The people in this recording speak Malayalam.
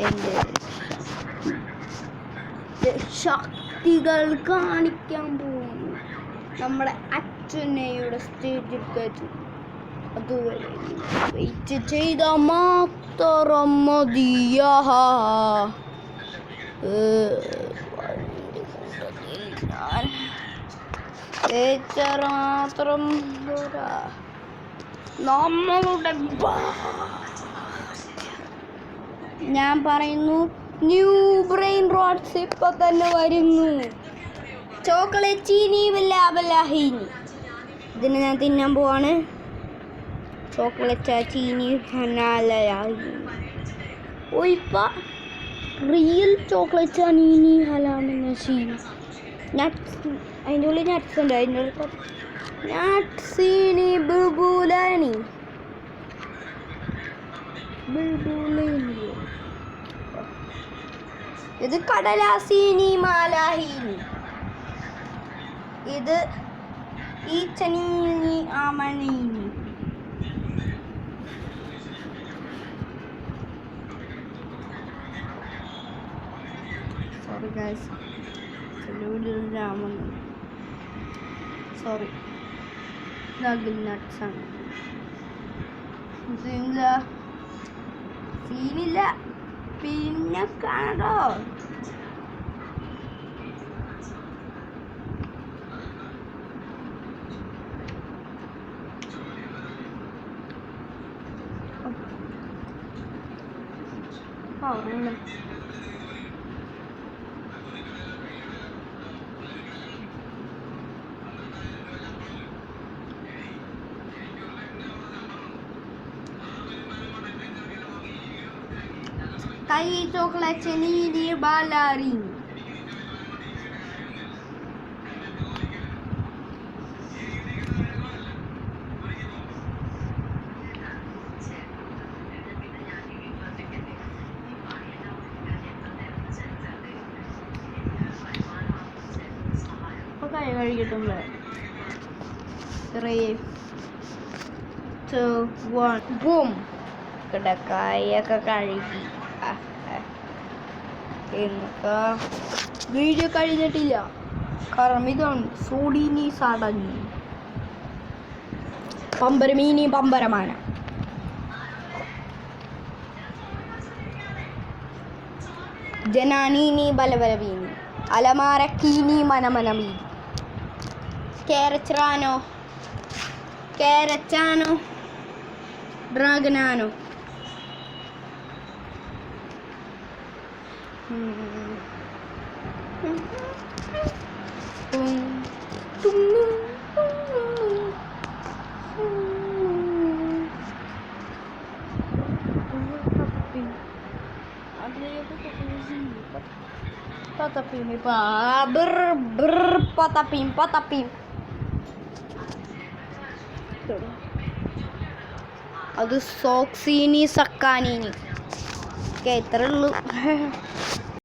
എൻ്റെ ശക്തികൾ കാണിക്കാൻ പോകുന്നു. നമ്മുടെ അച്ഛനെയുടെ സ്റ്റേജിൽ കയറ്റി. അതുവരെ വെയിറ്റ് ചെയ്താൽ മാത്രം മതിയാ. മാത്രം പോരാ, നമ്മളുടെ ഞാൻ പറയുന്നു, ന്യൂ ബ്രെയിൻ റോട്ട്സ് ഇപ്പൊ തന്നെ വരുന്നു. ചോക്ലേറ്റ് ചീനി ബലാബലാഹീനി. ഇതിന് ഞാൻ തിന്നാൻ പോവാണ്. ചോക്ലേറ്റ് ചീനി ഹലാലഹീനി. ഓ ഇപ്പൊ റിയൽ ചോക്ലേറ്റ് ചീനി ഹലാമെന്ന ചീനി. നട്ട്സ്, അതിൻ്റെ ഉള്ളിൽ നട്ട്സ് ഉണ്ട്. അതിൻ്റെ ഉള്ളിൽ നട്ട്സീനി ബുൾബുലാനി. ഇത് കടലാസീനി മാലാഹീനി. ഇത് ഈച്ചനീനി ആമണീനി. Sorry guys, sorry. നട്ട്സാണ്. സീനില്ല പിന്നെ കാണോ. കൈ ചോക്ലേറ്റ് നീതി ബാലാറി. കൈ കഴുകിട്ടുമ്പോ 3, 2, 1 ബൂം. കൈയൊക്കെ കഴുകി. എന്നിട്ട് വീഡിയോ കഴിഞ്ഞിട്ടില്ല, കാരണം ഇതാണ് സോഡീനി സാഡനി പമ്പരമീനി പമ്പരമാന. ജനാനീനി ബലബലവീനി അലമാരക്കീനി മനമനമീനി. കേരച്ചാനോ ഡ്രാഗനാനോ. Patapim. അത് സോക്സീനി സക്കാനീനി. ഇത്രേ ഉള്ളൂ.